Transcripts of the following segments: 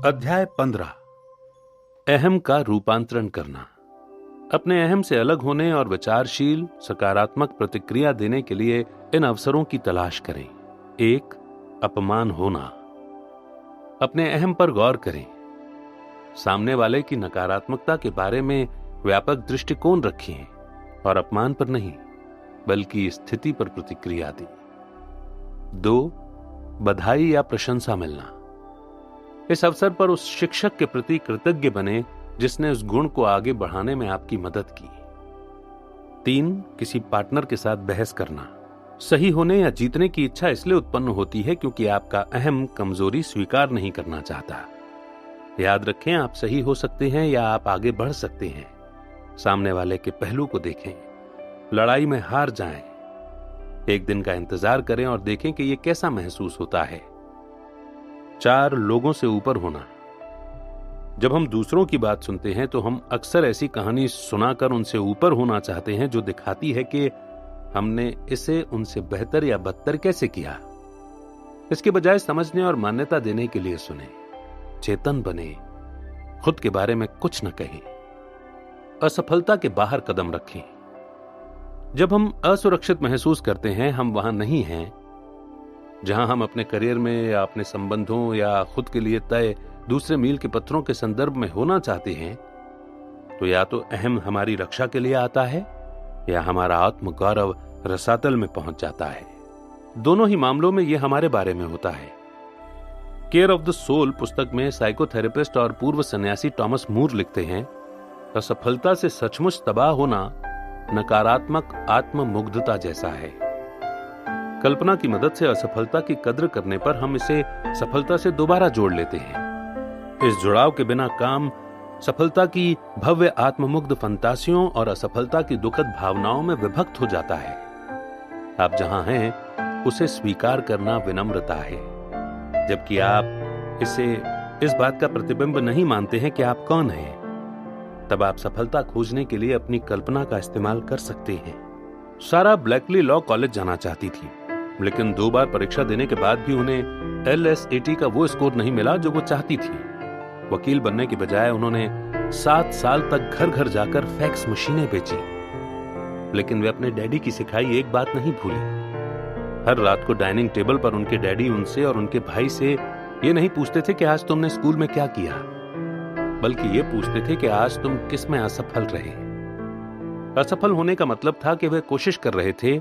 अध्याय 15। अहम का रूपांतरण करना। अपने अहम से अलग होने और विचारशील सकारात्मक प्रतिक्रिया देने के लिए इन अवसरों की तलाश करें। 1. अपमान होना। अपने अहम पर गौर करें। सामने वाले की नकारात्मकता के बारे में व्यापक दृष्टिकोण रखें और अपमान पर नहीं बल्कि स्थिति पर प्रतिक्रिया दें। 2. बधाई या प्रशंसा मिलना। इस अवसर पर उस शिक्षक के प्रति कृतज्ञ बने जिसने उस गुण को आगे बढ़ाने में आपकी मदद की। 3. किसी पार्टनर के साथ बहस करना। सही होने या जीतने की इच्छा इसलिए उत्पन्न होती है क्योंकि आपका अहम कमजोरी स्वीकार नहीं करना चाहता। याद रखें, आप सही हो सकते हैं या आप आगे बढ़ सकते हैं। सामने वाले के पहलू को देखें। लड़ाई में हार जाएं। एक दिन का इंतजार करें और देखें कि यह कैसा महसूस होता है। 4. लोगों से ऊपर होना। जब हम दूसरों की बात सुनते हैं तो हम अक्सर ऐसी कहानी सुनाकर उनसे ऊपर होना चाहते हैं जो दिखाती है कि हमने इसे उनसे बेहतर या बदतर कैसे किया। इसके बजाय समझने और मान्यता देने के लिए सुने, चेतन बने, खुद के बारे में कुछ न कहें, असफलता के बाहर कदम रखें। जब हम असुरक्षित महसूस करते हैं, हम वहां नहीं हैं जहां हम अपने करियर में या अपने संबंधों या खुद के लिए तय दूसरे मील के पत्थरों के संदर्भ में होना चाहते हैं, तो या तो अहम हमारी रक्षा के लिए आता है या हमारा आत्मगौरव रसातल में पहुंच जाता है। दोनों ही मामलों में यह हमारे बारे में होता है। केयर ऑफ द सोल पुस्तक में साइकोथेरेपिस्ट और पूर्व सन्यासी टॉमस मूर लिखते हैं, असफलता से सचमुच तबाह होना नकारात्मक आत्ममुग्धता जैसा है। कल्पना की मदद से असफलता की कद्र करने पर हम इसे सफलता से दोबारा जोड़ लेते हैं। इस जुड़ाव के बिना काम सफलता की भव्य आत्ममुग्ध फंतासियों और असफलता की दुखद भावनाओं में विभक्त हो जाता है। आप जहां हैं उसे स्वीकार करना विनम्रता है, जबकि आप इसे इस बात का प्रतिबिंब नहीं मानते हैं कि आप कौन हैं। तब आप सफलता खोजने के लिए अपनी कल्पना का इस्तेमाल कर सकते हैं। सारा ब्लैकली लॉ कॉलेज जाना चाहती थी, लेकिन 2 बार परीक्षा देने के बाद भी उन्हें LSAT का वो स्कोर नहीं मिला जो वो चाहती थी। वकील बनने के बजाय उन्होंने 7 साल तक घर घर जाकर फैक्स मशीनें बेची, लेकिन वे अपने डैडी की सिखाई एक बात नहीं भूली। हर रात को डाइनिंग टेबल पर उनके डैडी उनसे और उनके भाई से ये नहीं पूछते थे कि आज तुमने स्कूल में क्या किया, बल्कि ये पूछते थे कि आज तुम किस में असफल रहे। असफल होने का मतलब था कि वे कोशिश कर रहे थे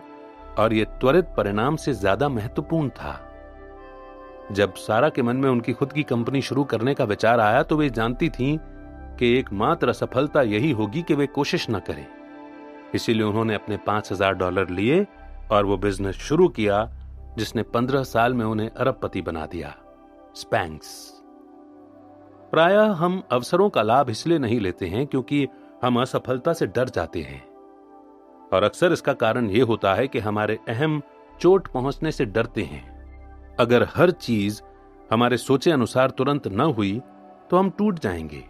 और यह त्वरित परिणाम से ज्यादा महत्वपूर्ण था। जब सारा के मन में उनकी खुद की कंपनी शुरू करने का विचार आया तो वे जानती थीं कि एकमात्र असफलता यही होगी कि वे कोशिश न करें। इसीलिए उन्होंने अपने $5000 लिए और वो बिजनेस शुरू किया जिसने 15 साल में उन्हें अरबपति बना दिया, स्पैंक्स। प्रायः हम अवसरों का लाभ इसलिए नहीं लेते हैं क्योंकि हम असफलता से डर जाते हैं, और अक्सर इसका कारण यह होता है कि हमारे अहम चोट पहुंचने से डरते हैं। अगर हर चीज हमारे सोचे अनुसार तुरंत न हुई तो हम टूट जाएंगे।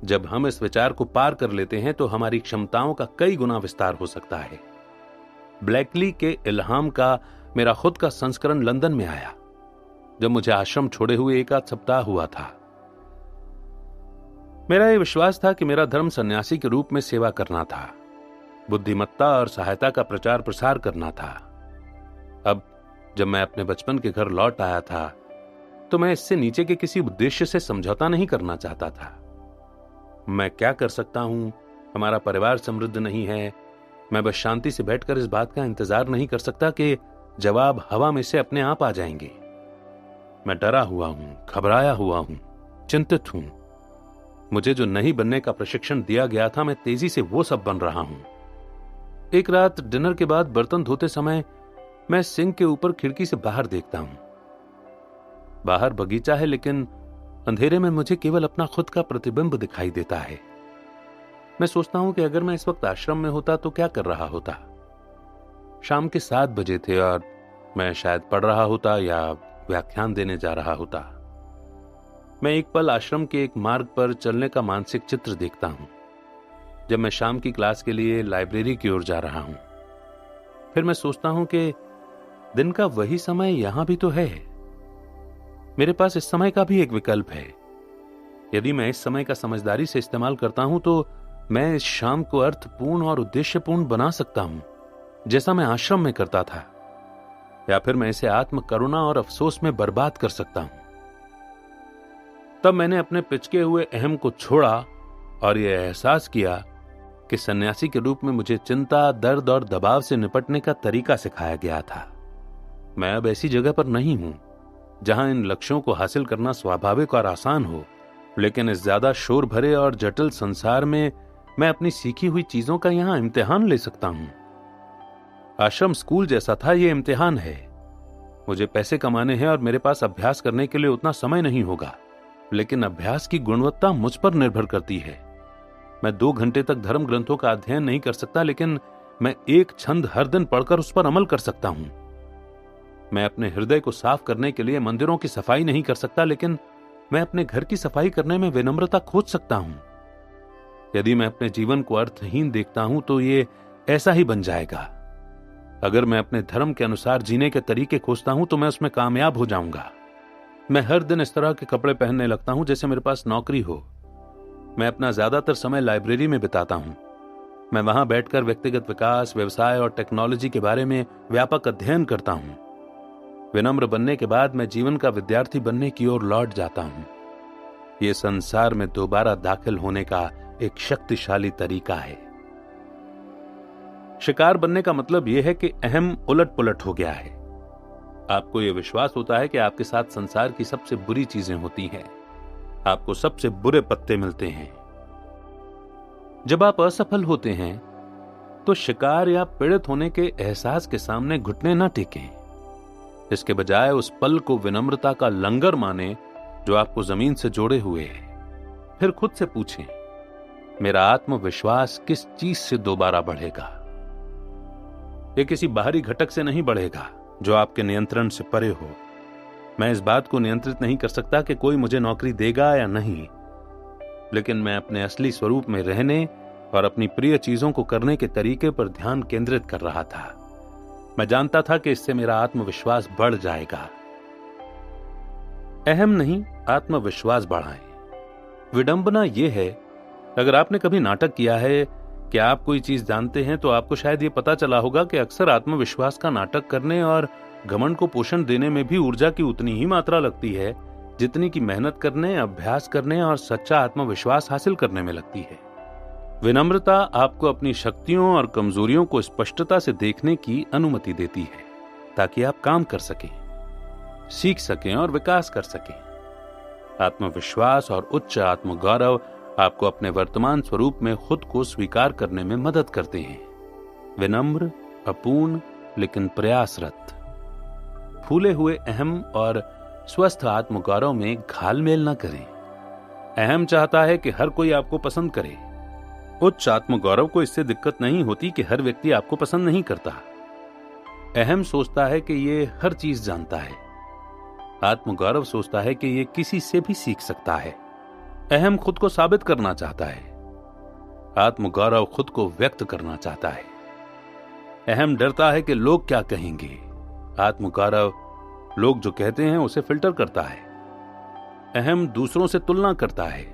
जब हम इस विचार को पार कर लेते हैं तो हमारी क्षमताओं का कई गुना विस्तार हो सकता है। ब्लैकली के इल्हाम का मेरा खुद का संस्करण लंदन में आया जब मुझे आश्रम छोड़े हुए 1 आध सप्ताह हुआ था। मेरा यह विश्वास था कि मेरा धर्म सन्यासी के रूप में सेवा करना था, बुद्धिमत्ता और सहायता का प्रचार प्रसार करना था। अब जब मैं अपने बचपन के घर लौट आया था तो मैं इससे नीचे के किसी उद्देश्य से समझौता नहीं करना चाहता था। मैं क्या कर सकता हूं, हमारा परिवार समृद्ध नहीं है, मैं बस शांति से बैठकर इस बात का इंतजार नहीं कर सकता कि जवाब हवा में से अपने आप आ जाएंगे। मैं डरा हुआ हूं, घबराया हुआ हूं, चिंतित हूं। मुझे जो नहीं बनने का प्रशिक्षण दिया गया था, मैं तेजी से वो सब बन रहा हूं। एक रात डिनर के बाद बर्तन धोते समय मैं सिंक के ऊपर खिड़की से बाहर देखता हूं। बाहर बगीचा है, लेकिन अंधेरे में मुझे केवल अपना खुद का प्रतिबिंब दिखाई देता है। मैं सोचता हूं कि अगर मैं इस वक्त आश्रम में होता तो क्या कर रहा होता। शाम के 7 बजे थे और मैं शायद पढ़ रहा होता या व्याख्यान देने जा रहा होता। मैं एक पल आश्रम के एक मार्ग पर चलने का मानसिक चित्र देखता हूं जब मैं शाम की क्लास के लिए लाइब्रेरी की ओर जा रहा हूं। फिर मैं सोचता हूं कि दिन का वही समय यहां भी तो है। मेरे पास इस समय का भी एक विकल्प है, यदि मैं इस समय का समझदारी से इस्तेमाल करता हूं तो मैं इस शाम को अर्थपूर्ण और उद्देश्यपूर्ण बना सकता हूं, जैसा मैं आश्रम में करता था, या फिर मैं इसे आत्म करुणा और अफसोस में बर्बाद कर सकता हूं। तब मैंने अपने पिचके हुए अहम को छोड़ा और यह एहसास किया कि सन्यासी के रूप में मुझे चिंता, दर्द और दबाव से निपटने का तरीका सिखाया गया था। मैं अब ऐसी जगह पर नहीं हूं जहां इन लक्ष्यों को हासिल करना स्वाभाविक और आसान हो, लेकिन इस ज्यादा शोर भरे और जटिल संसार में मैं अपनी सीखी हुई चीजों का यहां इम्तिहान ले सकता हूं। आश्रम स्कूल जैसा था, यह इम्तिहान है। मुझे पैसे कमाने हैं और मेरे पास अभ्यास करने के लिए उतना समय नहीं होगा, लेकिन अभ्यास की गुणवत्ता मुझ पर निर्भर करती है। मैं 2 घंटे तक धर्म ग्रंथों का अध्ययन नहीं कर सकता, लेकिन मैं एक छंद हर दिन पढ़कर उस पर अमल कर सकता हूं। मैं अपने हृदय को साफ करने के लिए मंदिरों की सफाई नहीं कर सकता, लेकिन मैं अपने घर की सफाई करने में विनम्रता खोज सकता हूं। यदि मैं अपने जीवन को अर्थहीन देखता हूं तो ये ऐसा ही बन जाएगा। अगर मैं अपने धर्म के अनुसार जीने के तरीके खोजता हूं तो मैं उसमें कामयाब हो जाऊंगा। मैं हर दिन इस तरह के कपड़े पहनने लगता हूं जैसे मेरे पास नौकरी हो। मैं अपना ज्यादातर समय लाइब्रेरी में बिताता हूं। मैं वहां बैठकर व्यक्तिगत विकास, व्यवसाय और टेक्नोलॉजी के बारे में व्यापक अध्ययन करता हूं। विनम्र बनने के बाद मैं जीवन का विद्यार्थी बनने की ओर लौट जाता हूं। यह संसार में दोबारा दाखिल होने का एक शक्तिशाली तरीका है। शिकार बनने का मतलब यह है कि अहम उलट पुलट हो गया है। आपको यह विश्वास होता है कि आपके साथ संसार की सबसे बुरी चीजें होती हैं, आपको सबसे बुरे पत्ते मिलते हैं। जब आप असफल होते हैं तो शिकार या पीड़ित होने के एहसास के सामने घुटने न टेकें। इसके बजाय उस पल को विनम्रता का लंगर माने जो आपको जमीन से जोड़े हुए है। फिर खुद से पूछें, मेरा आत्मविश्वास किस चीज से दोबारा बढ़ेगा? यह किसी बाहरी घटक से नहीं बढ़ेगा जो आपके नियंत्रण से परे हो। मैं इस बात को नियंत्रित नहीं कर सकता कि कोई मुझे नौकरी देगा या नहीं, लेकिन मैं अपने असली स्वरूप में रहने और अपनी प्रिय चीजों को करने के तरीके पर ध्यान केंद्रित कर रहा था। मैं जानता था कि इससे मेरा आत्मविश्वास बढ़ जाएगा। अहम नहीं, आत्मविश्वास बढ़ाएं। विडंबना यह है, अगर आपने कभी नाटक किया है कि आप कोई चीज जानते हैं तो आपको शायद यह पता चला होगा कि अक्सर आत्मविश्वास का नाटक करने और घमंड को पोषण देने में भी ऊर्जा की उतनी ही मात्रा लगती है जितनी की मेहनत करने, अभ्यास करने और सच्चा आत्मविश्वास हासिल करने में लगती है। विनम्रता आपको अपनी शक्तियों और कमजोरियों को स्पष्टता से देखने की अनुमति देती है ताकि आप काम कर सकें, सीख सकें और विकास कर सकें। आत्मविश्वास और उच्च आत्मगौरव आपको अपने वर्तमान स्वरूप में खुद को स्वीकार करने में मदद करते हैं। विनम्र, अपूर्ण लेकिन प्रयासरत। फूले हुए अहम और स्वस्थ आत्मगौरव में घालमेल न करें। अहम चाहता है कि हर कोई आपको पसंद करे। उच्च आत्मगौरव को इससे दिक्कत नहीं होती कि हर व्यक्ति आपको पसंद नहीं करता। अहम सोचता है कि ये हर चीज जानता है। आत्मगौरव सोचता है कि ये किसी से भी सीख सकता है। अहम खुद को साबित करना चाहता है। आत्मगौरव खुद को व्यक्त करना चाहता है। अहम डरता है कि लोग क्या कहेंगे। आत्मगौरव लोग जो कहते हैं उसे फिल्टर करता है। अहम दूसरों से तुलना करता है।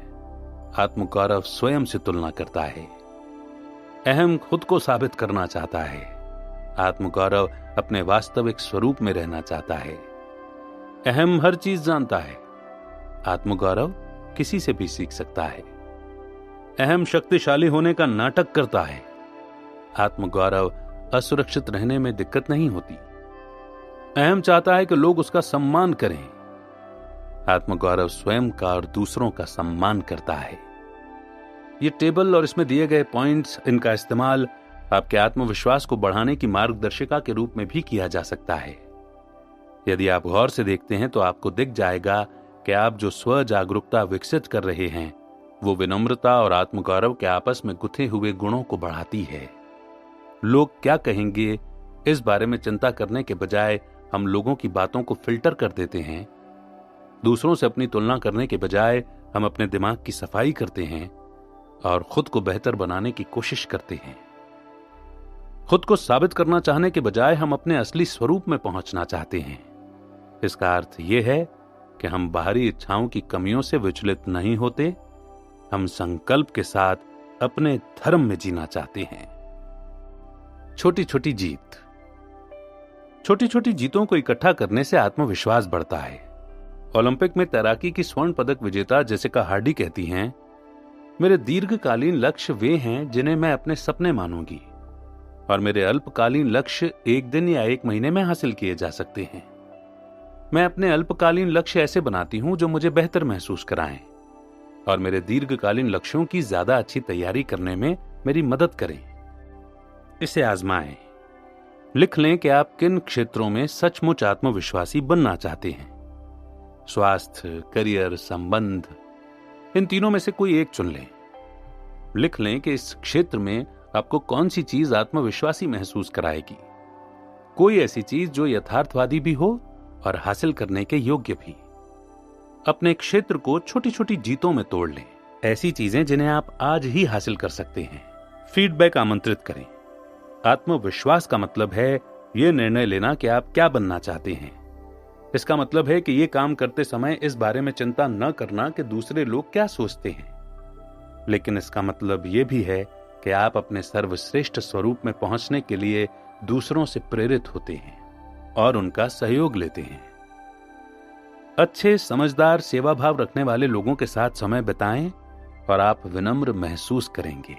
आत्मगौरव स्वयं से तुलना करता है। अहम खुद को साबित करना चाहता है। आत्मगौरव अपने वास्तविक स्वरूप में रहना चाहता है। अहम हर चीज जानता है। आत्मगौरव किसी से भी सीख सकता है। अहम शक्तिशाली होने का नाटक करता है। आत्मगौरव असुरक्षित रहने में दिक्कत नहीं होती। अहम चाहता है कि लोग उसका सम्मान करें। आत्मगौरव स्वयं का और दूसरों का सम्मान करता है। ये टेबल और इसमें दिए गए पॉइंट्स, इनका इस्तेमाल आपके आत्मविश्वास को बढ़ाने की मार्गदर्शिका के रूप में भी किया जा सकता है। यदि आप गौर से देखते हैं तो आपको दिख जाएगा कि आप जो स्व जागरूकता विकसित कर रहे हैं वो विनम्रता और आत्मगौरव के आपस में गुथे हुए गुणों को बढ़ाती है। लोग क्या कहेंगे इस बारे में चिंता करने के बजाय हम लोगों की बातों को फिल्टर कर देते हैं। दूसरों से अपनी तुलना करने के बजाय हम अपने दिमाग की सफाई करते हैं और खुद को बेहतर बनाने की कोशिश करते हैं। खुद को साबित करना चाहने के बजाय हम अपने असली स्वरूप में पहुंचना चाहते हैं। इसका अर्थ यह है कि हम बाहरी इच्छाओं की कमियों से विचलित नहीं होते, हम संकल्प के साथ अपने धर्म में जीना चाहते हैं। छोटी छोटी जीत। छोटी छोटी जीतों को इकट्ठा करने से आत्मविश्वास बढ़ता है। ओलंपिक में तैराकी की स्वर्ण पदक विजेता जेसिका हार्डी कहती हैं, मेरे दीर्घकालीन लक्ष्य वे हैं जिन्हें मैं अपने सपने मानूंगी, और मेरे अल्पकालीन लक्ष्य एक दिन या एक महीने में हासिल किए जा सकते हैं। मैं अपने अल्पकालीन लक्ष्य ऐसे बनाती हूं जो मुझे बेहतर महसूस कराएं और मेरे दीर्घकालीन लक्ष्यों की ज्यादा अच्छी तैयारी करने में मेरी मदद करें। इसे आजमाएं। लिख लें कि आप किन क्षेत्रों में सचमुच आत्मविश्वासी बनना चाहते हैं। स्वास्थ्य, करियर, संबंध, इन तीनों में से कोई एक चुन लें। लिख लें कि इस क्षेत्र में आपको कौन सी चीज आत्मविश्वासी महसूस कराएगी। कोई ऐसी चीज जो यथार्थवादी भी हो और हासिल करने के योग्य भी। अपने क्षेत्र को छोटी छोटी जीतों में तोड़ लें, ऐसी चीजें जिन्हें आप आज ही हासिल कर सकते हैं। फीडबैक आमंत्रित करें। आत्मविश्वास का मतलब है यह निर्णय लेना कि आप क्या बनना चाहते हैं। इसका मतलब है कि यह काम करते समय इस बारे में चिंता न करना कि दूसरे लोग क्या सोचते हैं, लेकिन इसका मतलब यह भी है कि आप अपने सर्वश्रेष्ठ स्वरूप में पहुंचने के लिए दूसरों से प्रेरित होते हैं और उनका सहयोग लेते हैं। अच्छे, समझदार, सेवा भाव रखने वाले लोगों के साथ समय बिताएं और आप विनम्र महसूस करेंगे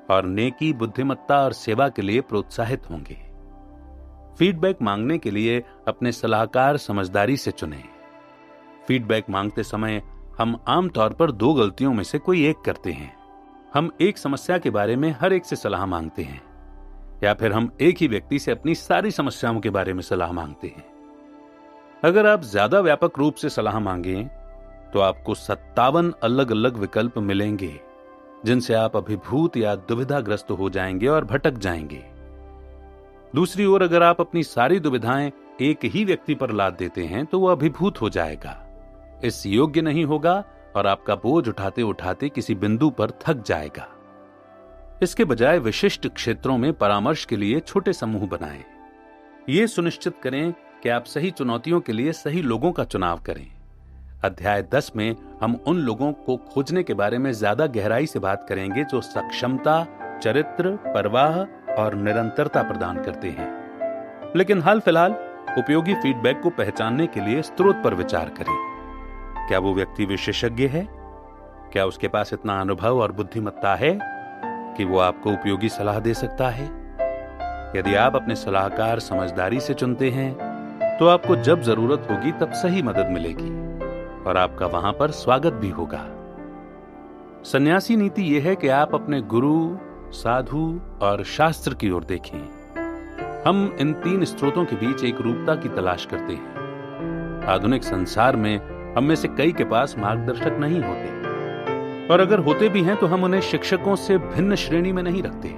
और नेकी, बुद्धिमत्ता और सेवा के लिए प्रोत्साहित होंगे। फीडबैक मांगने के लिए अपने सलाहकार समझदारी से चुनें। फीडबैक मांगते समय हम आमतौर पर दो गलतियों में से कोई एक करते हैं। हम एक समस्या के बारे में हर एक से सलाह मांगते हैं, या फिर हम एक ही व्यक्ति से अपनी सारी समस्याओं के बारे में सलाह मांगते हैं। अगर आप ज्यादा व्यापक रूप से सलाह मांगें तो आपको 57 अलग अलग विकल्प मिलेंगे, जिनसे आप अभिभूत या दुविधाग्रस्त हो जाएंगे और भटक जाएंगे। दूसरी ओर अगर आप अपनी सारी दुविधाएं एक ही व्यक्ति पर लाद देते हैं तो वह अभिभूत हो जाएगा, इस योग्य नहीं होगा और आपका बोझ उठाते उठाते किसी बिंदु पर थक जाएगा। इसके बजाय विशिष्ट क्षेत्रों में परामर्श के लिए छोटे समूह बनाएं। यह सुनिश्चित करें कि आप सही चुनौतियों के लिए सही लोगों का चुनाव करें। अध्याय 10 में हम उन लोगों को खोजने के बारे में ज्यादा गहराई से बात करेंगे जो सक्षमता, चरित्र, परवाह और निरंतरता प्रदान करते हैं। लेकिन हाल फिलहाल उपयोगी फीडबैक को पहचानने के लिए स्रोत पर विचार करें। क्या वो व्यक्ति विशेषज्ञ है? क्या उसके पास इतना अनुभव और बुद्धिमत्ता है कि वो आपको उपयोगी सलाह दे सकता है? यदि आप अपने सलाहकार समझदारी से चुनते हैं तो आपको जब जरूरत होगी तब सही मदद मिलेगी और आपका वहां पर स्वागत भी होगा। सन्यासी नीति यह है कि आप अपने गुरु, साधु और शास्त्र की ओर देखें। हम इन तीन स्रोतों के बीच एक रूपता की तलाश करते हैं। आधुनिक संसार में हम में से कई के पास मार्गदर्शक नहीं होते, और अगर होते भी हैं तो हम उन्हें शिक्षकों से भिन्न श्रेणी में नहीं रखते।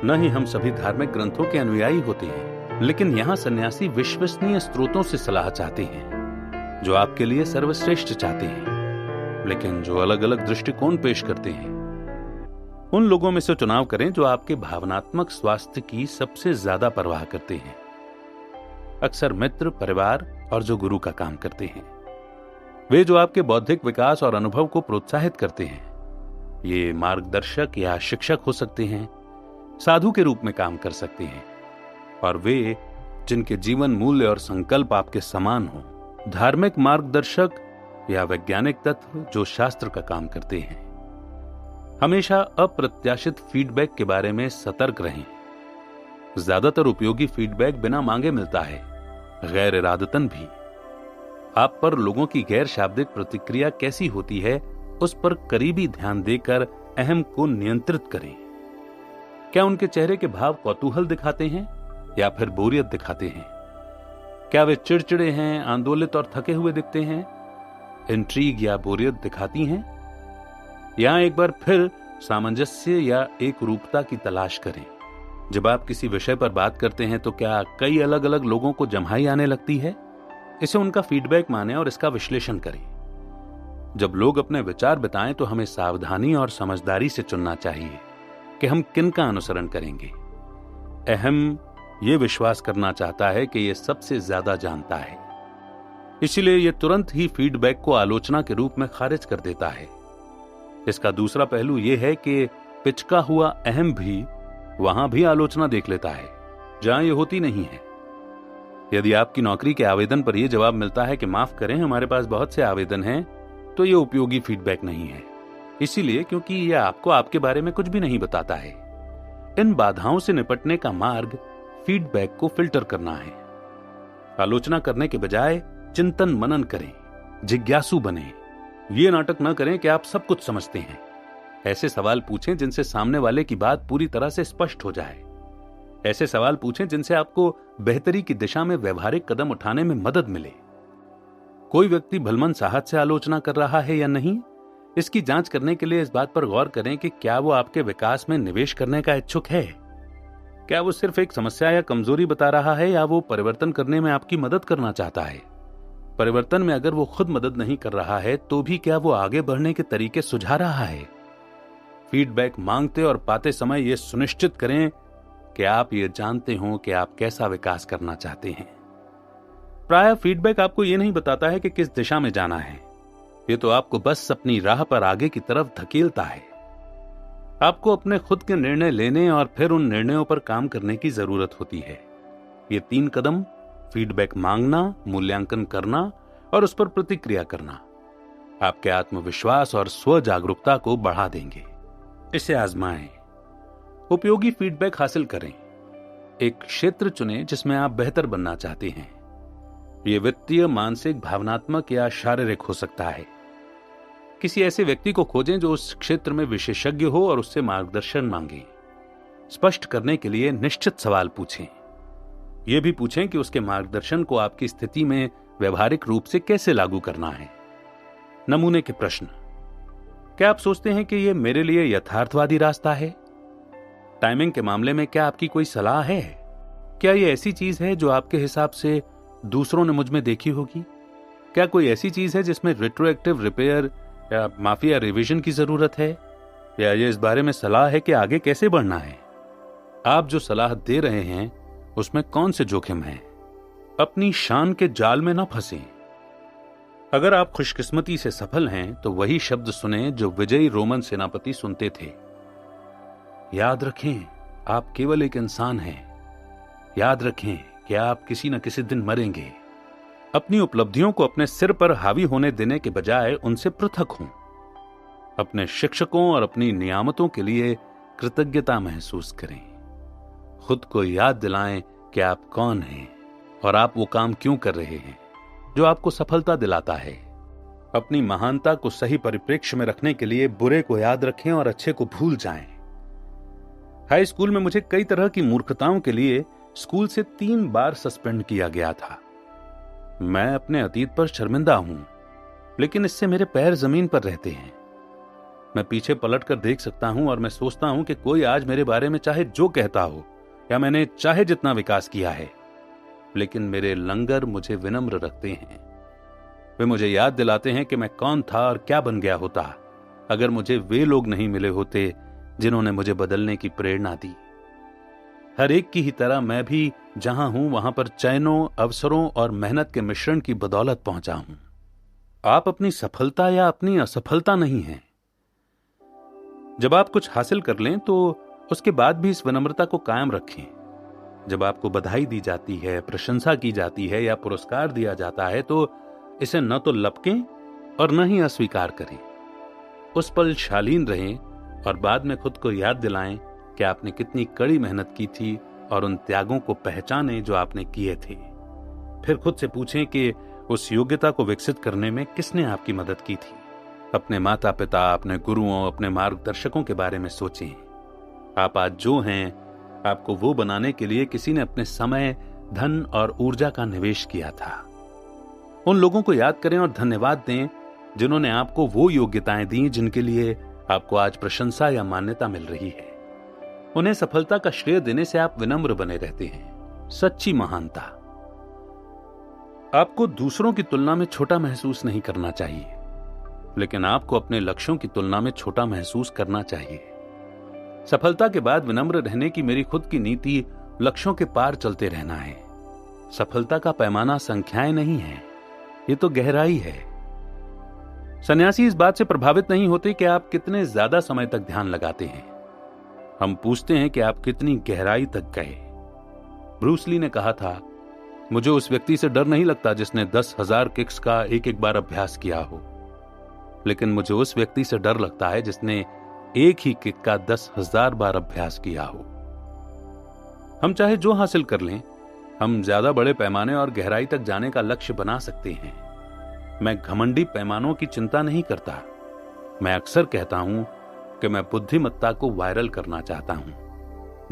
न ही हम सभी धार्मिक ग्रंथों के अनुयायी होते हैं, लेकिन यहां सन्यासी विश्वसनीय स्रोतों से सलाह चाहते हैं जो आपके लिए सर्वश्रेष्ठ चाहते हैं, लेकिन जो अलग अलग दृष्टिकोण पेश करते हैं। उन लोगों में से चुनाव करें जो आपके भावनात्मक स्वास्थ्य की सबसे ज्यादा परवाह करते हैं। अक्सर मित्र, परिवार और जो गुरु का काम करते हैं, वे जो आपके बौद्धिक विकास और अनुभव को प्रोत्साहित करते हैं। ये मार्गदर्शक या शिक्षक हो सकते हैं, साधु के रूप में काम कर सकते हैं, और वे जिनके जीवन मूल्य और संकल्प आपके समान हो, धार्मिक मार्गदर्शक या वैज्ञानिक तत्व जो शास्त्र का काम करते हैं। हमेशा अप्रत्याशित फीडबैक के बारे में सतर्क रहें। ज्यादातर उपयोगी फीडबैक बिना मांगे मिलता है, गैर इरादतन भी। आप पर लोगों की गैर शाब्दिक प्रतिक्रिया कैसी होती है उस पर करीबी ध्यान देकर अहम को नियंत्रित करें। क्या उनके चेहरे के भाव कौतूहल दिखाते हैं या फिर बोरियत दिखाते हैं? क्या वे चिड़चिड़े हैं, आंदोलित और थके हुए दिखते हैं? इंट्रीग या बोरियत दिखाती हैं? यहां एक बार फिर सामंजस्य या एक रूपता की तलाश करें। जब आप किसी विषय पर बात करते हैं तो क्या कई अलग अलग लोगों को जम्हाई आने लगती है? इसे उनका फीडबैक माने और इसका विश्लेषण करें। जब लोग अपने विचार बताएं तो हमें सावधानी और समझदारी से चुनना चाहिए कि हम किनका अनुसरण करेंगे। अहम ये विश्वास करना चाहता है कि यह सबसे ज्यादा जानता है, इसलिए यह तुरंत ही फीडबैक को आलोचना के रूप में खारिज कर देता है। इसका दूसरा पहलू यह है कि पिचका हुआ अहम भी वहां भी आलोचना देख लेता है जहां यह होती नहीं है। यदि आपकी नौकरी के आवेदन पर यह जवाब मिलता है कि माफ करें, हमारे पास बहुत से आवेदन हैं, तो यह उपयोगी फीडबैक नहीं है। इसीलिए क्योंकि यह आपको आपके बारे में कुछ भी नहीं बताता है। इन बाधाओं से निपटने का मार्ग फीडबैक को फिल्टर करना है। आलोचना करने के बजाय चिंतन मनन करें, जिज्ञासु बने। ये नाटक न करें कि आप सब कुछ समझते हैं। ऐसे सवाल पूछें जिनसे सामने वाले की बात पूरी तरह से स्पष्ट हो जाए। ऐसे सवाल पूछें जिनसे आपको बेहतरी की दिशा में व्यवहारिक कदम उठाने में मदद मिले। कोई व्यक्ति भलमन साहस से आलोचना कर रहा है या नहीं, इसकी जांच करने के लिए इस बात पर गौर करें कि क्या वो आपके विकास में निवेश करने का इच्छुक है। क्या वो सिर्फ एक समस्या या कमजोरी बता रहा है, या वो परिवर्तन करने में आपकी मदद करना चाहता है। परिवर्तन में अगर वो खुद मदद नहीं कर रहा है तो भी क्या वो आगे बढ़ने के तरीके सुझा रहा है। फीडबैक मांगते और पाते समय यह सुनिश्चित करें कि आप ये जानते हो कि आप कैसा विकास करना चाहते हैं। प्रायः फीडबैक आपको यह नहीं बताता है कि किस दिशा में जाना है। ये तो आपको बस अपनी राह पर आगे की तरफ धकेलता है। आपको अपने खुद के निर्णय लेने और फिर उन निर्णयों पर काम करने की जरूरत होती है। ये 3 कदम, फीडबैक मांगना, मूल्यांकन करना और उस पर प्रतिक्रिया करना, आपके आत्मविश्वास और स्व जागरूकता को बढ़ा देंगे। इसे आजमाएं। उपयोगी फीडबैक हासिल करें। एक क्षेत्र चुनें जिसमें आप बेहतर बनना चाहते हैं। यह वित्तीय, मानसिक, भावनात्मक या शारीरिक हो सकता है। किसी ऐसे व्यक्ति को खोजें जो उस क्षेत्र में विशेषज्ञ हो और उससे मार्गदर्शन मांगे। स्पष्ट करने के लिए निश्चित सवाल पूछें। यह भी पूछें कि उसके मार्गदर्शन को आपकी स्थिति में व्यवहारिक रूप से कैसे लागू करना है। नमूने के प्रश्न: क्या आप सोचते हैं कि यह मेरे लिए यथार्थवादी रास्ता है? टाइमिंग के मामले में क्या आपकी कोई सलाह है? क्या यह ऐसी चीज है जो आपके हिसाब से दूसरों ने मुझ में देखी होगी? क्या कोई ऐसी चीज है जिसमें रिट्रोएक्टिव रिपेयर या माफी या रिवीजन की जरूरत है? या ये इस बारे में सलाह है कि आगे कैसे बढ़ना है? आप जो सलाह दे रहे हैं उसमें कौन से जोखिम हैं? अपनी शान के जाल में न फंसें। अगर आप खुशकिस्मती से सफल हैं तो वही शब्द सुने जो विजयी रोमन सेनापति सुनते थे। याद रखें, आप केवल एक इंसान हैं। याद रखें कि आप किसी न किसी दिन मरेंगे। अपनी उपलब्धियों को अपने सिर पर हावी होने देने के बजाय उनसे पृथक हों। अपने शिक्षकों और अपनी नियामतों के लिए कृतज्ञता महसूस करें। खुद को याद दिलाएं कि आप कौन हैं और आप वो काम क्यों कर रहे हैं जो आपको सफलता दिलाता है। अपनी महानता को सही परिप्रेक्ष्य में रखने के लिए बुरे को याद रखें और अच्छे को भूल जाएं। हाई स्कूल में मुझे कई तरह की मूर्खताओं के लिए स्कूल से 3 बार सस्पेंड किया गया था। मैं अपने अतीत पर शर्मिंदा हूं, लेकिन इससे मेरे पैर जमीन पर रहते हैं। मैं पीछे पलट कर देख सकता हूं और मैं सोचता हूं कि कोई आज मेरे बारे में चाहे जो कहता हो या मैंने चाहे जितना विकास किया है, लेकिन मेरे लंगर मुझे विनम्र रखते हैं। वे मुझे याद दिलाते हैं कि मैं कौन था और क्या बन गया होता अगर मुझे वे लोग नहीं मिले होते जिन्होंने मुझे बदलने की प्रेरणा दी। हर एक की ही तरह मैं भी जहां हूं वहां पर चयनों, अवसरों और मेहनत के मिश्रण की बदौलत पहुंचा हूं। आप अपनी सफलता या अपनी असफलता नहीं हैं। जब आप कुछ हासिल कर लें तो उसके बाद भी इस विनम्रता को कायम रखें। जब आपको बधाई दी जाती है, प्रशंसा की जाती है या पुरस्कार दिया जाता है तो इसे न तो लपकें और न ही अस्वीकार करें। उस पल शालीन रहें और बाद में खुद को याद दिलाएं कि आपने कितनी कड़ी मेहनत की थी और उन त्यागों को पहचानें जो आपने किए थे। फिर खुद से पूछें कि उस योग्यता को विकसित करने में किसने आपकी मदद की थी। अपने माता पिता, अपने गुरुओं, अपने मार्गदर्शकों के बारे में सोचें। आप आज जो हैं, आपको वो बनाने के लिए किसी ने अपने समय, धन और ऊर्जा का निवेश किया था। उन लोगों को याद करें और धन्यवाद दें जिन्होंने आपको वो योग्यताएं दी जिनके लिए आपको आज प्रशंसा या मान्यता मिल रही है। उन्हें सफलता का श्रेय देने से आप विनम्र बने रहते हैं। सच्ची महानता। आपको दूसरों की तुलना में छोटा महसूस नहीं करना चाहिए, लेकिन आपको अपने लक्ष्यों की तुलना में छोटा महसूस करना चाहिए। सफलता के बाद विनम्र रहने की मेरी खुद की नीति लक्ष्यों के पार चलते रहना है। सफलता का पैमाना संख्याएं नहीं है, ये तो गहराई है। सन्यासी इस बात से प्रभावित नहीं होते कि आप कितने ज्यादा समय तक ध्यान लगाते हैं। हम पूछते हैं कि आप कितनी गहराई तक गए। ब्रूस ली ने कहा था, मुझे उस व्यक्ति से डर नहीं लगता जिसने 10,000 किक्स का एक एक बार अभ्यास किया हो, लेकिन मुझे उस व्यक्ति से डर लगता है जिसने एक ही किक का 10,000 बार अभ्यास किया हो। हम चाहे जो हासिल कर लें, हम ज्यादा बड़े पैमाने और गहराई तक जाने का लक्ष्य बना सकते हैं। मैं घमंडी पैमानों की चिंता नहीं करता। मैं अक्सर कहता हूं कि मैं बुद्धिमत्ता को वायरल करना चाहता हूं,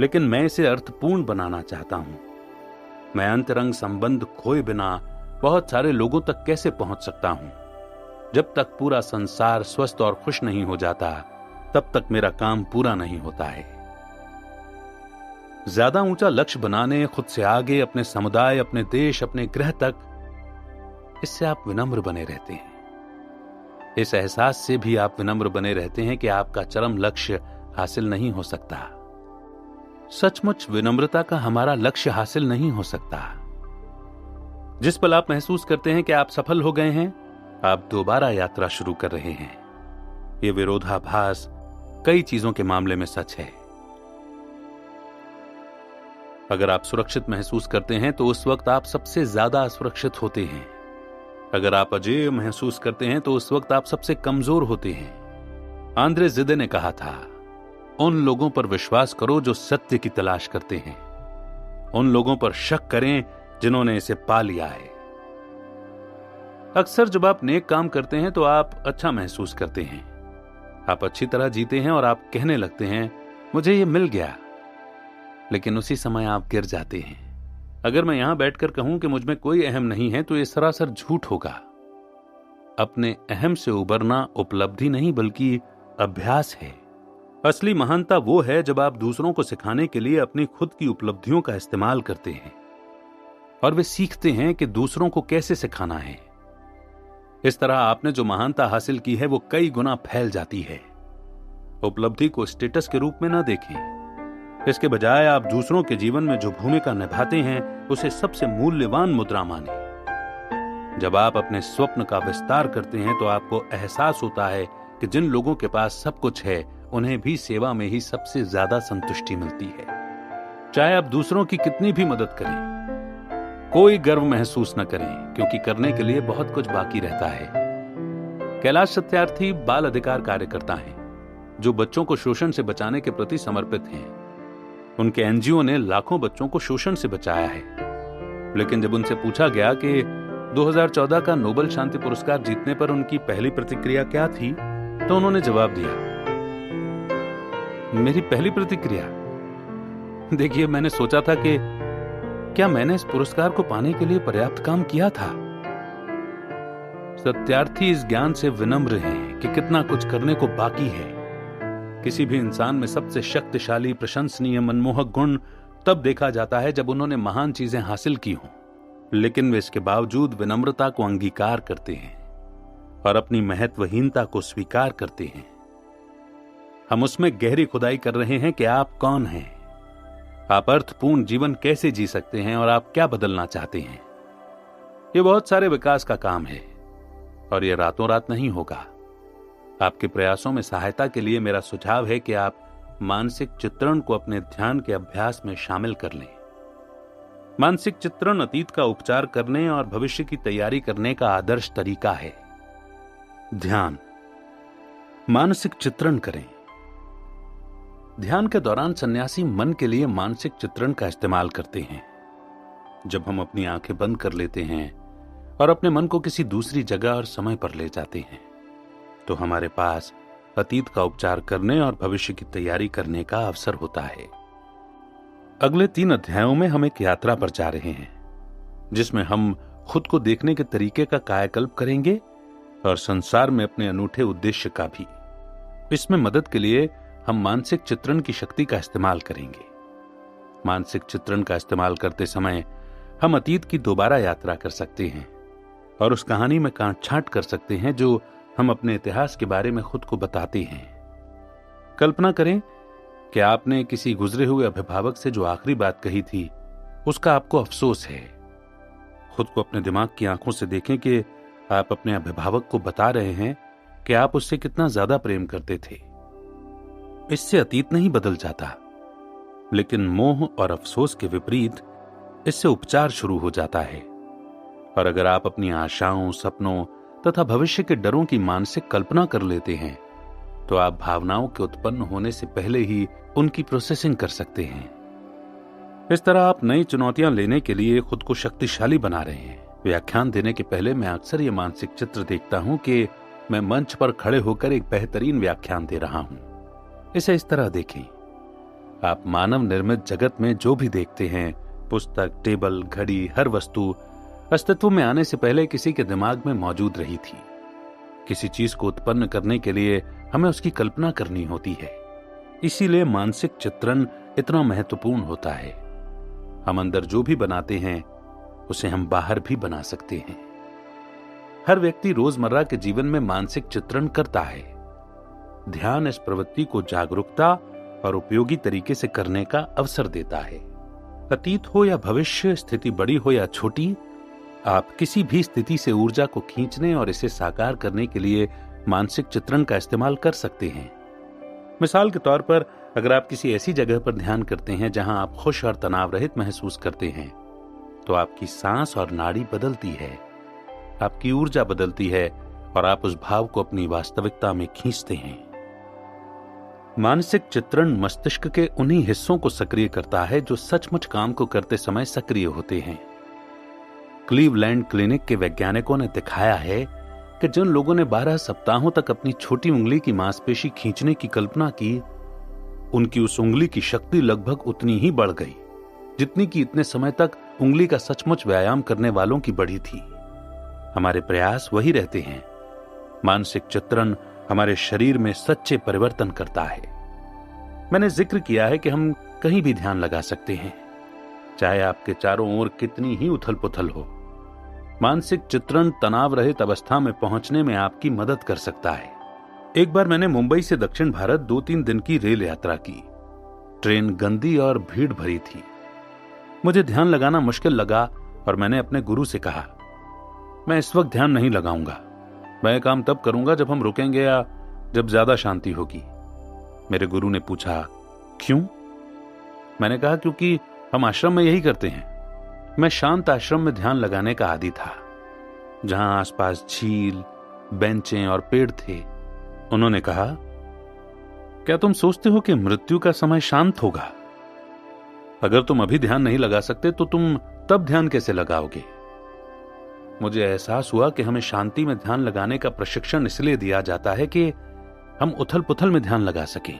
लेकिन मैं इसे अर्थपूर्ण बनाना चाहता हूं। मैं अंतरंग संबंध खोए बिना बहुत सारे लोगों तक कैसे पहुंच सकता हूं? जब तक पूरा संसार स्वस्थ और खुश नहीं हो जाता, तब तक मेरा काम पूरा नहीं होता है। ज्यादा ऊंचा लक्ष्य बनाने, खुद से आगे, अपने समुदाय, अपने देश, अपने ग्रह तक, इससे आप विनम्र बने रहते हैं। इस एहसास से भी आप विनम्र बने रहते हैं कि आपका चरम लक्ष्य हासिल नहीं हो सकता। सचमुच विनम्रता का हमारा लक्ष्य हासिल नहीं हो सकता। जिस पल आप महसूस करते हैं कि आप सफल हो गए हैं, आप दोबारा यात्रा शुरू कर रहे हैं। यह विरोधाभास कई चीजों के मामले में सच है। अगर आप सुरक्षित महसूस करते हैं तो उस वक्त आप सबसे ज्यादा असुरक्षित होते हैं। अगर आप अजेय महसूस करते हैं तो उस वक्त आप सबसे कमजोर होते हैं। आंद्रे जिदे ने कहा था, उन लोगों पर विश्वास करो जो सत्य की तलाश करते हैं। उन लोगों पर शक करें जिन्होंने इसे पा लिया है। अक्सर जब आप नेक काम करते हैं तो आप अच्छा महसूस करते हैं। आप अच्छी तरह जीते हैं और आप कहने लगते हैं, मुझे ये मिल गया। लेकिन उसी समय आप गिर जाते हैं। अगर मैं यहां बैठकर कहूं कि मुझ में कोई अहम नहीं है तो यह सरासर झूठ होगा। अपने अहम से उबरना उपलब्धि नहीं बल्कि अभ्यास है। असली महानता वो है जब आप दूसरों को सिखाने के लिए अपनी खुद की उपलब्धियों का इस्तेमाल करते हैं और वे सीखते हैं कि दूसरों को कैसे सिखाना है। इस तरह आपने जो महानता हासिल की है वो कई गुना फैल जाती है। उपलब्धि को स्टेटस के रूप में न देखें। इसके बजाय आप दूसरों के जीवन में जो भूमिका निभाते हैं उसे सबसे मूल्यवान मुद्रा मानें। जब आप अपने स्वप्न का विस्तार करते हैं तो आपको एहसास होता है कि जिन लोगों के पास सब कुछ है उन्हें भी सेवा में ही सबसे ज्यादा संतुष्टि मिलती है। चाहे आप दूसरों की कितनी भी मदद करें, कोई गर्व महसूस न करें, क्योंकि करने के लिए बहुत कुछ बाकी रहता है। कैलाश सत्यार्थी बाल अधिकार कार्यकर्ता हैं जो बच्चों को शोषण से बचाने के प्रति समर्पित हैं। उनके एनजीओ ने लाखों बच्चों को शोषण से बचाया है। लेकिन जब उनसे पूछा गया कि 2014 का नोबेल शांति पुरस्कार जीतने पर उनकी पहली प्रतिक्रिया क्या थी, तो उन्होंने जवाब दिया, मेरी पहली प्रतिक्रिया, देखिए मैंने सोचा था कि क्या मैंने इस पुरस्कार को पाने के लिए पर्याप्त काम किया था। सत्यार्थी इस ज्ञान से विनम्र हैं कि कितना कुछ करने को बाकी है। किसी भी इंसान में सबसे शक्तिशाली, प्रशंसनीय, मनमोहक गुण तब देखा जाता है जब उन्होंने महान चीजें हासिल की हों, लेकिन वे इसके बावजूद विनम्रता को अंगीकार करते हैं और अपनी महत्वहीनता को स्वीकार करते हैं। हम उसमें गहरी खुदाई कर रहे हैं कि आप कौन हैं, आप अर्थपूर्ण जीवन कैसे जी सकते हैं और आप क्या बदलना चाहते हैं। यह बहुत सारे विकास का काम है और यह रातों रात नहीं होगा। आपके प्रयासों में सहायता के लिए मेरा सुझाव है कि आप मानसिक चित्रण को अपने ध्यान के अभ्यास में शामिल कर लें। मानसिक चित्रण अतीत का उपचार करने और भविष्य की तैयारी करने का आदर्श तरीका है। ध्यान, मानसिक चित्रण करें। ध्यान के दौरान सन्यासी मन के लिए मानसिक चित्रण का इस्तेमाल करते हैं। जब हम अपनी आंखें बंद कर लेते हैं और अपने मन को किसी दूसरी जगह और समय पर ले जाते हैं, तो हमारे पास अतीत का उपचार करने और भविष्य की तैयारी करने का अवसर होता है। अगले 3 अध्यायों में हम एक यात्रा पर जा रहे हैं जिसमें हम खुद को देखने के तरीके का कायाकल्प करेंगे और संसार में अपने अनूठे उद्देश्य का भी। इसमें मदद के लिए हम मानसिक चित्रण की शक्ति का इस्तेमाल करेंगे। मानसिक चित्रण का इस्तेमाल करते समय हम अतीत की दोबारा यात्रा कर सकते हैं और उस कहानी में कांट-छांट कर सकते हैं जो हम अपने इतिहास के बारे में खुद को बताते हैं। कल्पना करें कि आपने किसी गुजरे हुए अभिभावक से जो आखिरी बात कही थी उसका आपको अफसोस है। खुद को अपने दिमाग की आंखों से देखें कि आप अपने अभिभावक को बता रहे हैं कि आप उससे कितना ज्यादा प्रेम करते थे। इससे अतीत नहीं बदल जाता, लेकिन मोह और अफसोस के विपरीत इससे उपचार शुरू हो जाता है। और अगर आप अपनी आशाओं, सपनों तथा भविष्य के डरों की मानसिक कल्पना कर लेते हैं तो आप भावनाओं के उत्पन्न होने से पहले ही उनकी प्रोसेसिंग कर सकते हैं। इस तरह आप नई चुनौतियां लेने के लिए खुद को शक्तिशाली बना रहे हैं। व्याख्यान देने के पहले मैं अक्सर ये मानसिक चित्र देखता हूं कि मैं मंच पर खड़े होकर एक बेहतरीन व्याख्यान दे रहा हूं। इसे इस तरह देखें, आप मानव निर्मित जगत में जो भी देखते हैं, पुस्तक, टेबल, घड़ी, हर वस्तु अस्तित्व में आने से पहले किसी के दिमाग में मौजूद रही थी। किसी चीज को उत्पन्न करने के लिए हमें उसकी कल्पना करनी होती है। इसीलिए मानसिक चित्रण इतना महत्वपूर्ण होता है। हम अंदर जो भी बनाते हैं उसे हम बाहर भी बना सकते हैं। हर व्यक्ति रोजमर्रा के जीवन में मानसिक चित्रण करता है। ध्यान इस प्रवृत्ति को जागरूकता और उपयोगी तरीके से करने का अवसर देता है। अतीत हो या भविष्य, स्थिति बड़ी हो या छोटी, आप किसी भी स्थिति से ऊर्जा को खींचने और इसे साकार करने के लिए मानसिक चित्रण का इस्तेमाल कर सकते हैं। मिसाल के तौर पर, अगर आप किसी ऐसी जगह पर ध्यान करते हैं जहां आप खुश और तनाव रहित महसूस करते हैं, तो आपकी सांस और नाड़ी बदलती है, आपकी ऊर्जा बदलती है और आप उस भाव को अपनी वास्तविकता में खींचते हैं। मानसिक चित्रण मस्तिष्क के उन्हीं हिस्सों को सक्रिय करता है जो सचमुच काम को करते समय सक्रिय होते हैं। क्लीवलैंड क्लिनिक के वैज्ञानिकों ने दिखाया है कि जिन लोगों ने 12 सप्ताहों तक अपनी छोटी उंगली की मांसपेशी खींचने की कल्पना की, उनकी उस उंगली की शक्ति लगभग उतनी ही बढ़ गई जितनी कि इतने समय तक उंगली का सचमुच व्यायाम करने वालों की बढ़ी थी। हमारे प्रयास वही रहते हैं। मानसिक चित्रण हमारे शरीर में सच्चे परिवर्तन करता है। मैंने जिक्र किया है कि हम कहीं भी ध्यान लगा सकते हैं, चाहे आपके चारों ओर कितनी ही उथल पुथल हो। मानसिक चित्रण तनाव रहित अवस्था में पहुंचने में आपकी मदद कर सकता है। एक बार मैंने मुंबई से दक्षिण भारत 2-3 दिन की रेल यात्रा की। ट्रेन गंदी और भीड़ भरी थी। मुझे ध्यान लगाना मुश्किल लगा और मैंने अपने गुरु से कहा, मैं इस वक्त ध्यान नहीं लगाऊंगा, मैं काम तब करूंगा जब हम रुकेंगे या जब ज्यादा शांति होगी। मेरे गुरु ने पूछा, क्यों? मैंने कहा, क्योंकि हम आश्रम में यही करते हैं। मैं शांत आश्रम में ध्यान लगाने का आदी था, जहां आसपास झील, बेंचें और पेड़ थे। उन्होंने कहा, क्या तुम सोचते हो कि मृत्यु का समय शांत होगा? अगर तुम अभी ध्यान नहीं लगा सकते तो तुम तब ध्यान कैसे लगाओगे? मुझे एहसास हुआ कि हमें शांति में ध्यान लगाने का प्रशिक्षण इसलिए दिया जाता है कि हम उथल पुथल में ध्यान लगा सकें।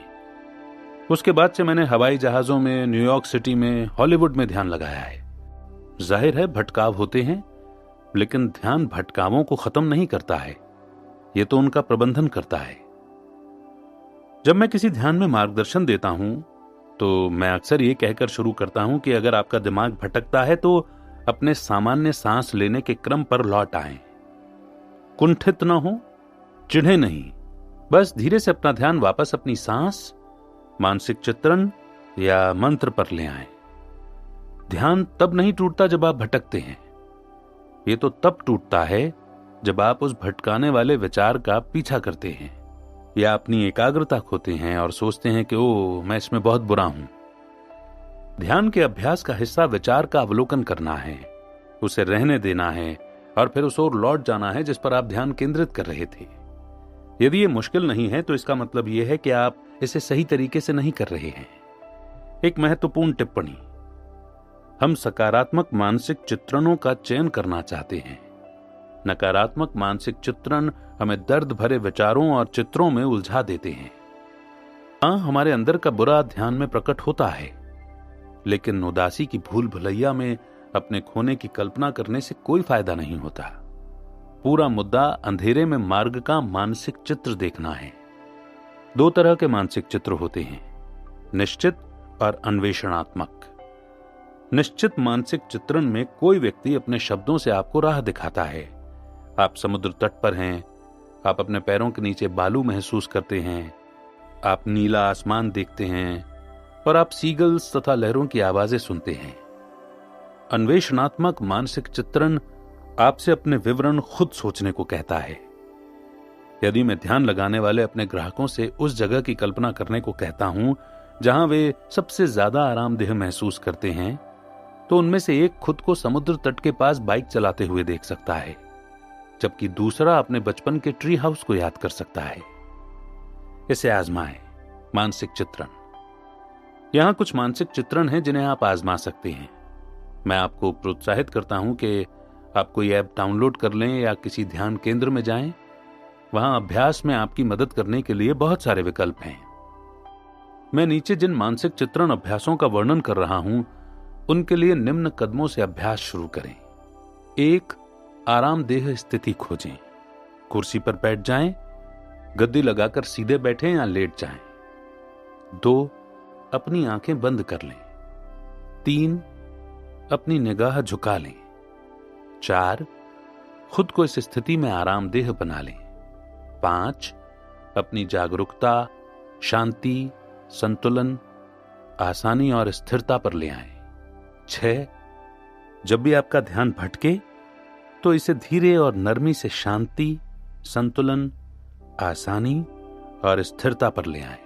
उसके बाद से मैंने हवाई जहाजों में, न्यूयॉर्क सिटी में, हॉलीवुड में ध्यान लगाया है। जाहिर है भटकाव होते हैं, लेकिन ध्यान भटकावों को खत्म नहीं करता है, यह तो उनका प्रबंधन करता है। जब मैं किसी ध्यान में मार्गदर्शन देता हूं तो मैं अक्सर ये कहकर शुरू करता हूं कि अगर आपका दिमाग भटकता है तो अपने सामान्य सांस लेने के क्रम पर लौट आएं। कुंठित न हो, चिढ़े नहीं, बस धीरे से अपना ध्यान वापस अपनी सांस, मानसिक चित्रण या मंत्र पर ले आएं। ध्यान तब नहीं टूटता जब आप भटकते हैं, ये तो तब टूटता है जब आप उस भटकाने वाले विचार का पीछा करते हैं या अपनी एकाग्रता खोते हैं और सोचते हैं कि ओ, मैं इसमें बहुत बुरा हूं। ध्यान के अभ्यास का हिस्सा विचार का अवलोकन करना है, उसे रहने देना है और फिर उस ओर लौट जाना है जिस पर आप ध्यान केंद्रित कर रहे थे। यदि ये मुश्किल नहीं है तो इसका मतलब यह है कि आप इसे सही तरीके से नहीं कर रहे हैं। एक महत्वपूर्ण टिप्पणी, हम सकारात्मक मानसिक चित्रणों का चयन करना चाहते हैं। नकारात्मक मानसिक चित्रण हमें दर्द भरे विचारों और चित्रों में उलझा देते हैं। हाँ, हमारे अंदर का बुरा ध्यान में प्रकट होता है, लेकिन उदासी की भूल भुलैया में अपने खोने की कल्पना करने से कोई फायदा नहीं होता। पूरा मुद्दा अंधेरे में मार्ग का मानसिक चित्र देखना है। 2 तरह के मानसिक चित्र होते हैं, निश्चित और अन्वेषणात्मक। निश्चित मानसिक चित्रण में कोई व्यक्ति अपने शब्दों से आपको राह दिखाता है। आप समुद्र तट पर हैं, आप अपने पैरों के नीचे बालू महसूस करते हैं, आप नीला आसमान देखते हैं और आप सीगल्स तथा लहरों की आवाजें सुनते हैं। अन्वेषणात्मक मानसिक चित्रण आपसे अपने विवरण खुद सोचने को कहता है। यदि मैं ध्यान लगाने वाले अपने ग्राहकों से उस जगह की कल्पना करने को कहता हूं जहां वे सबसे ज्यादा आरामदेह महसूस करते हैं, तो उनमें से एक खुद को समुद्र तट के पास बाइक चलाते हुए देख सकता है, जबकि दूसरा अपने बचपन के ट्री हाउस को याद कर सकता है। इसे आजमाएं। मानसिक चित्रण। यहां कुछ मानसिक चित्रण हैं जिन्हें आप आजमा सकते हैं। मैं आपको प्रोत्साहित करता हूं कि आप कोई ऐप डाउनलोड कर लें या किसी ध्यान केंद्र में जाएं। वहां अभ्यास में आपकी मदद करने के लिए बहुत सारे विकल्प हैं। मैं नीचे जिन मानसिक चित्रण अभ्यासों का वर्णन कर रहा हूं, उनके लिए निम्न कदमों से अभ्यास शुरू करें। 1. आरामदेह स्थिति खोजें। कुर्सी पर बैठ जाएं, गद्दी लगाकर सीधे बैठें या लेट जाएं। 2. अपनी आंखें बंद कर लें। 3. अपनी निगाह झुका लें। 4. खुद को इस स्थिति में आरामदेह बना लें। 5. अपनी जागरूकता, शांति, संतुलन, आसानी और स्थिरता पर ले आएं। 6. जब भी आपका ध्यान भटके तो इसे धीरे और नरमी से शांति, संतुलन, आसानी और स्थिरता पर ले आएं।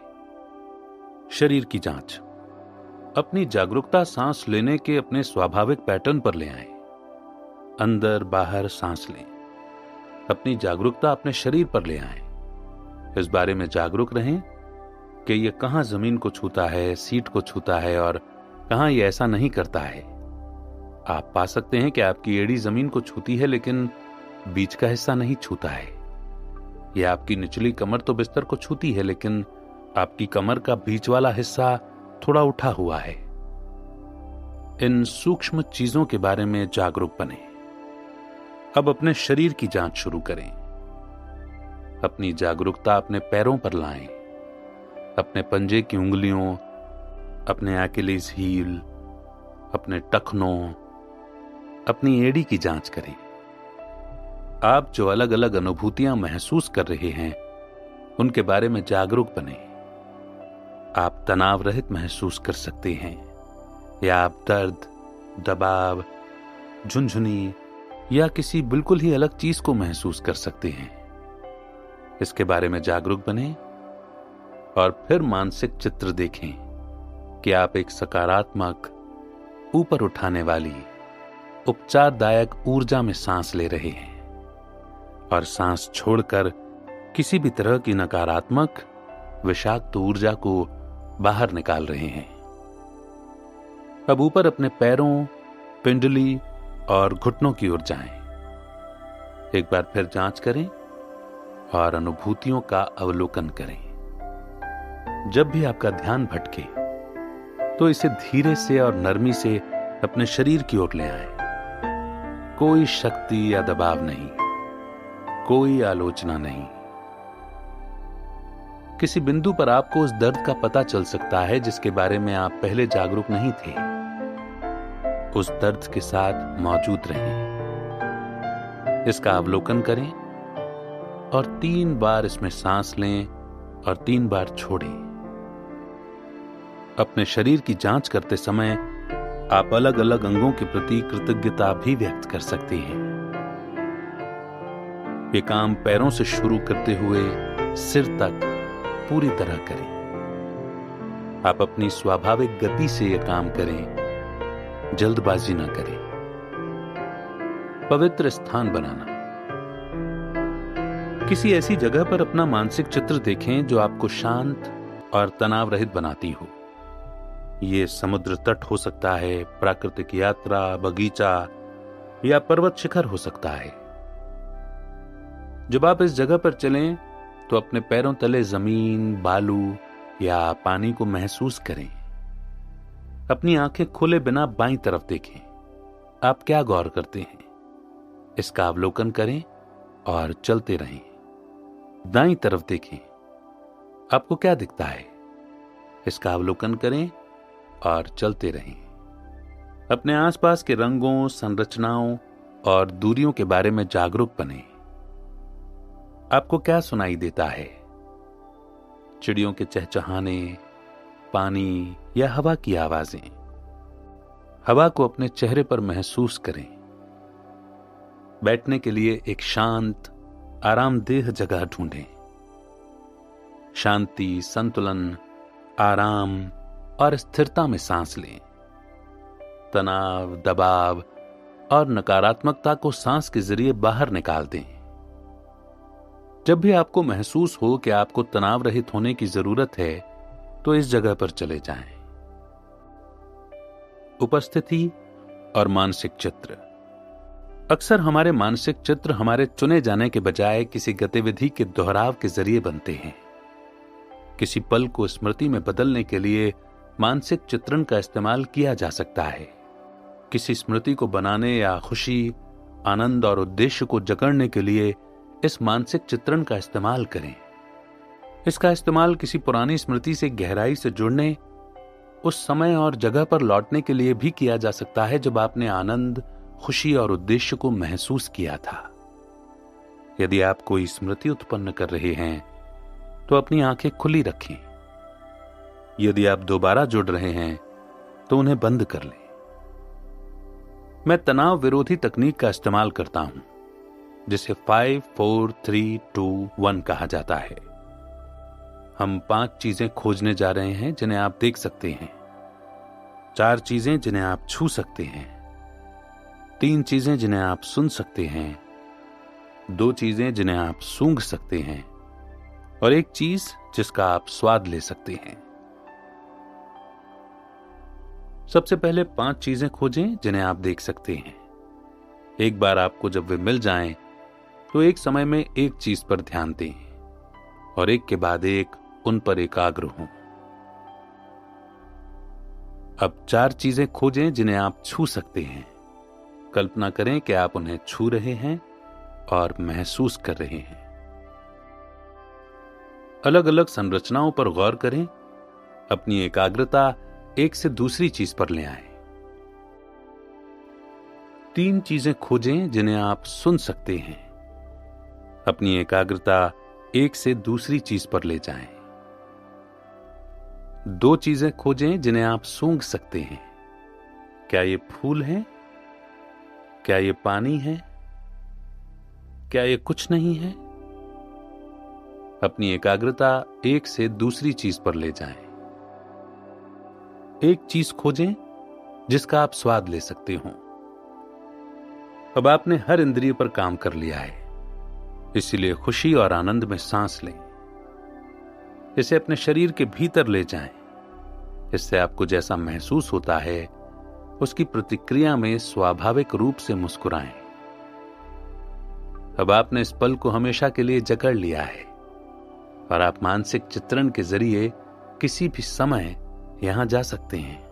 शरीर की जांच। अपनी जागरूकता सांस लेने के अपने स्वाभाविक पैटर्न पर ले आएं। अंदर बाहर सांस लें। अपनी जागरूकता अपने शरीर पर ले आएं। इस बारे में जागरूक रहें कि यह कहां जमीन को छूता है, सीट को छूता है और कहां यह ऐसा नहीं करता है। आप पा सकते हैं कि आपकी एड़ी जमीन को छूती है लेकिन बीच का हिस्सा नहीं छूता है। यह आपकी निचली कमर तो बिस्तर को छूती है लेकिन आपकी कमर का बीच वाला हिस्सा थोड़ा उठा हुआ है। इन सूक्ष्म चीजों के बारे में जागरूक बने। अब अपने शरीर की जांच शुरू करें। अपनी जागरूकता अपने पैरों पर लाएं। अपने पंजे की उंगलियों, अपने एक्लेस हील, अपने टखनों, अपनी एड़ी की जांच करें। आप जो अलग अलग अनुभूतियां महसूस कर रहे हैं, उनके बारे में जागरूक बने। आप तनाव रहित महसूस कर सकते हैं या आप दर्द, दबाव, झुनझुनी या किसी बिल्कुल ही अलग चीज को महसूस कर सकते हैं। इसके बारे में जागरूक बने और फिर मानसिक चित्र देखें कि आप एक सकारात्मक, ऊपर उठाने वाली, उपचारदायक ऊर्जा में सांस ले रहे हैं और सांस छोड़कर किसी भी तरह की नकारात्मक, विषाक्त ऊर्जा को बाहर निकाल रहे हैं। अब ऊपर अपने पैरों, पिंडली और घुटनों की ओर जाएं। एक बार फिर जांच करें और अनुभूतियों का अवलोकन करें। जब भी आपका ध्यान भटके तो इसे धीरे से और नरमी से अपने शरीर की ओर ले आएं। कोई शक्ति या दबाव नहीं, कोई आलोचना नहीं। किसी बिंदु पर आपको उस दर्द का पता चल सकता है जिसके बारे में आप पहले जागरूक नहीं थे। उस दर्द के साथ मौजूद रहें। इसका अवलोकन करें और 3 बार इसमें सांस लें और 3 बार छोड़ें। अपने शरीर की जांच करते समय आप अलग अलग अंगों के प्रति कृतज्ञता भी व्यक्त कर सकते हैं। ये काम पैरों से शुरू करते हुए सिर तक पूरी तरह करें। आप अपनी स्वाभाविक गति से यह काम करें, जल्दबाजी ना करें। पवित्र स्थान बनाना। किसी ऐसी जगह पर अपना मानसिक चित्र देखें जो आपको शांत और तनाव रहित बनाती हो। ये समुद्र तट हो सकता है, प्राकृतिक यात्रा, बगीचा या पर्वत शिखर हो सकता है। जब आप इस जगह पर चलें तो अपने पैरों तले जमीन, बालू या पानी को महसूस करें। अपनी आंखें खोले बिना बाईं तरफ देखें। आप क्या गौर करते हैं, इसका अवलोकन करें और चलते रहें। दाईं तरफ देखें। आपको क्या दिखता है, इसका अवलोकन करें और चलते रहें। अपने आसपास के रंगों, संरचनाओं और दूरियों के बारे में जागरूक बनें। आपको क्या सुनाई देता है? चिड़ियों के चहचहाने, पानी या हवा की आवाजें। हवा को अपने चेहरे पर महसूस करें। बैठने के लिए एक शांत, आरामदेह जगह ढूंढें। शांति, संतुलन, आराम और स्थिरता में सांस लें। तनाव, दबाव और नकारात्मकता को सांस के जरिए बाहर निकाल दें। जब भी आपको महसूस हो कि आपको तनाव रहित होने की जरूरत है, तो इस जगह पर चले जाएं। उपस्थिति और मानसिक चित्र। अक्सर हमारे मानसिक चित्र हमारे चुने जाने के बजाय किसी गतिविधि के दोहराव के जरिए बनते हैं। किसी पल को स्मृति में बदलने के लिए मानसिक चित्रण का इस्तेमाल किया जा सकता है। किसी स्मृति को बनाने या खुशी, आनंद और उद्देश्य को जकड़ने के लिए इस मानसिक चित्रण का इस्तेमाल करें। इसका इस्तेमाल किसी पुरानी स्मृति से गहराई से जुड़ने, उस समय और जगह पर लौटने के लिए भी किया जा सकता है जब आपने आनंद, खुशी और उद्देश्य को महसूस किया था। यदि आप कोई स्मृति उत्पन्न कर रहे हैं तो अपनी आंखें खुली रखें। यदि आप दोबारा जुड़ रहे हैं तो उन्हें बंद कर लें। मैं तनाव विरोधी तकनीक का इस्तेमाल करता हूं, जिसे 5, 4, 3, 2, 1 कहा जाता है। हम 5 चीजें खोजने जा रहे हैं जिन्हें आप देख सकते हैं, 4 चीजें जिन्हें आप छू सकते हैं, 3 चीजें जिन्हें आप सुन सकते हैं, 2 चीजें जिन्हें आप सूंघ सकते हैं और 1 चीज जिसका आप स्वाद ले सकते हैं। सबसे पहले 5 चीजें खोजें जिन्हें आप देख सकते हैं। एक बार आपको जब वे मिल जाएं, तो एक समय में एक चीज पर ध्यान दें और एक के बाद एक उन पर एकाग्र हों। अब 4 चीजें खोजें जिन्हें आप छू सकते हैं। कल्पना करें कि आप उन्हें छू रहे हैं और महसूस कर रहे हैं। अलग अलग संरचनाओं पर गौर करें। अपनी एकाग्रता एक से दूसरी चीज पर ले आएं। 3 चीजें खोजें जिन्हें आप सुन सकते हैं। अपनी एकाग्रता एक से दूसरी चीज पर ले जाएं। 2 चीजें खोजें जिन्हें आप सूंघ सकते हैं। क्या ये फूल है? क्या ये पानी है? क्या ये कुछ नहीं है? अपनी एकाग्रता एक से दूसरी चीज पर ले जाएं। एक चीज खोजें जिसका आप स्वाद ले सकते हो। अब आपने हर इंद्रिय पर काम कर लिया है, इसीलिए खुशी और आनंद में सांस लें। इसे अपने शरीर के भीतर ले जाएं। इससे आपको जैसा महसूस होता है, उसकी प्रतिक्रिया में स्वाभाविक रूप से मुस्कुराएं। अब आपने इस पल को हमेशा के लिए जकड़ लिया है और आप मानसिक चित्रण के जरिए किसी भी समय यहां जा सकते हैं।